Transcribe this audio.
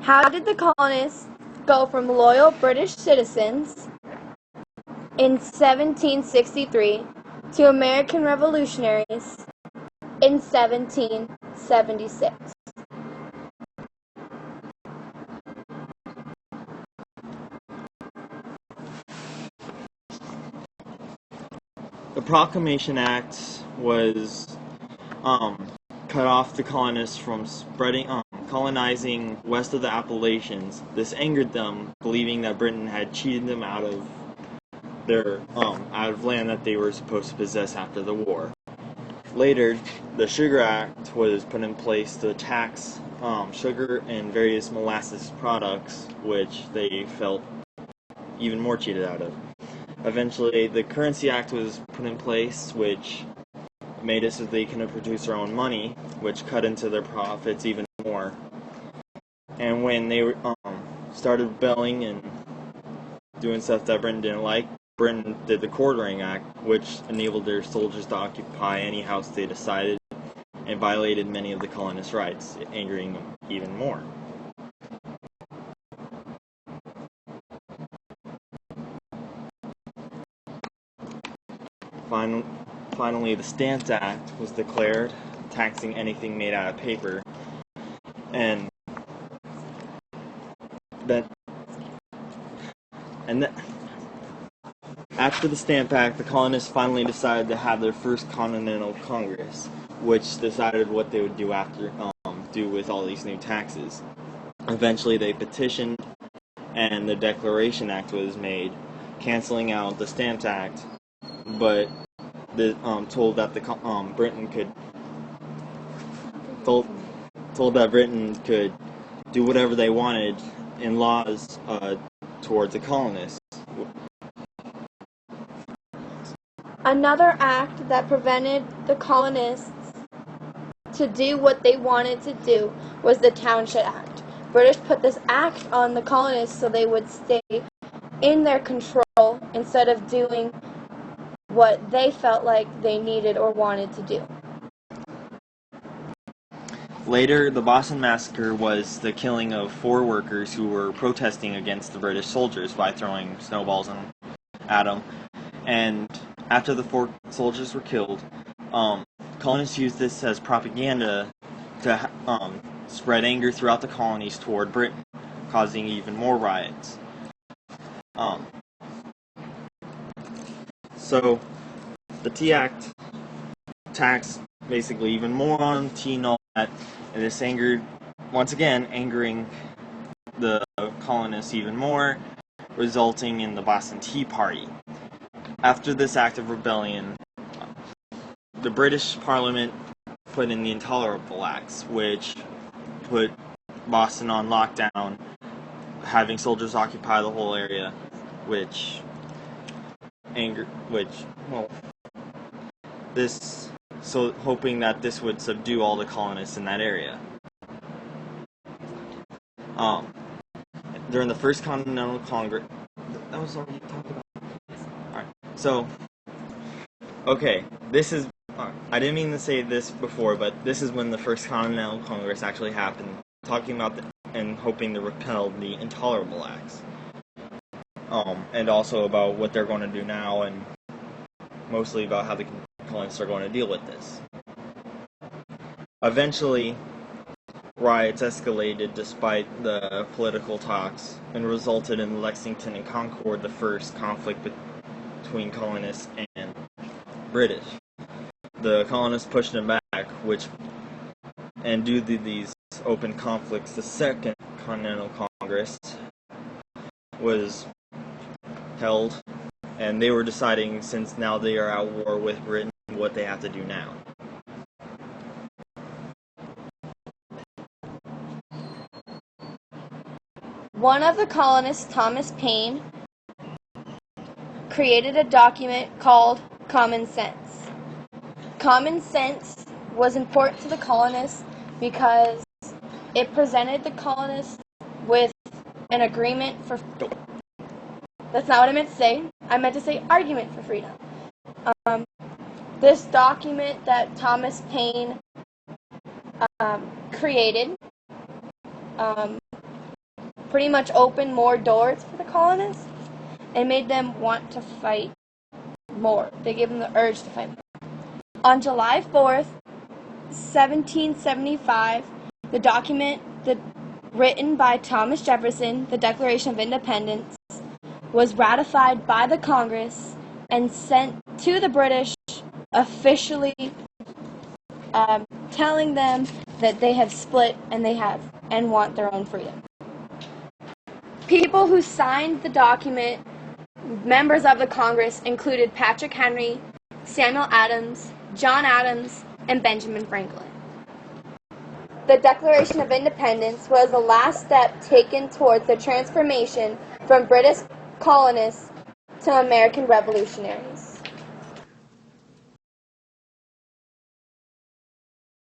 How did the colonists go from loyal British citizens in 1763 to American revolutionaries in 1776? The Proclamation Act was cut off the colonists from colonizing west of the Appalachians. This angered them, believing that Britain had cheated them out of their out of land that they were supposed to possess after the war. Later, the Sugar Act was put in place to tax sugar and various molasses products, which they felt even more cheated out of. Eventually, the Currency Act was put in place, which made it so they couldn't produce their own money, which cut into their profits even more. And when they started rebelling and doing stuff that Britain didn't like, Britain did the Quartering Act, which enabled their soldiers to occupy any house they decided and violated many of the colonists' rights, angering them even more. Finally, the Stamp Act was declared, taxing anything made out of paper, and after the Stamp Act, the colonists finally decided to have their first Continental Congress, which decided what they would do after do with all these new taxes. Eventually, they petitioned, and the Declaration Act was made, canceling out the Stamp Act, but told that Britain could do whatever they wanted in laws towards the colonists. Another act that prevented the colonists to do what they wanted to do was the Township Act. British put this act on the colonists so they would stay in their control instead of doing what they felt like they needed or wanted to do. Later, the Boston Massacre was the killing of 4 workers who were protesting against the British soldiers by throwing snowballs at them. And after the 4 soldiers were killed, colonists used this as propaganda to spread anger throughout the colonies toward Britain, causing even more riots. So, the Tea Act taxed basically even more on tea and all that, and this angering the colonists even more, resulting in the Boston Tea Party. After this act of rebellion, the British Parliament put in the Intolerable Acts, which put Boston on lockdown, having soldiers occupy the whole area, hoping that this would subdue all the colonists in that area. During the First Continental Congress, that was already talked about. Alright, so, okay, this is, I didn't mean to say this before, but this is when the First Continental Congress actually happened, talking about and hoping to repeal the Intolerable Acts. And also about what they're going to do now, and mostly about how the colonists are going to deal with this. Eventually, riots escalated despite the political talks and resulted in Lexington and Concord, the first conflict between colonists and British. The colonists pushed them back, and due to these open conflicts, the Second Continental Congress was held, and they were deciding, since now they are at war with Britain, what they have to do now. One of the colonists, Thomas Paine, created a document called Common Sense. Common sense was important to the colonists because it presented the colonists with an agreement for... That's not what I meant to say. I meant to say argument for freedom. This document that Thomas Paine created pretty much opened more doors for the colonists and made them want to fight more. They gave them the urge to fight more. On July 4th, 1775, the document written by Thomas Jefferson, the Declaration of Independence, was ratified by the Congress and sent to the British, officially telling them that they have split and want their own freedom. People who signed the document, members of the Congress, included Patrick Henry, Samuel Adams, John Adams, and Benjamin Franklin. The Declaration of Independence was the last step taken towards the transformation from British colonists to American revolutionaries.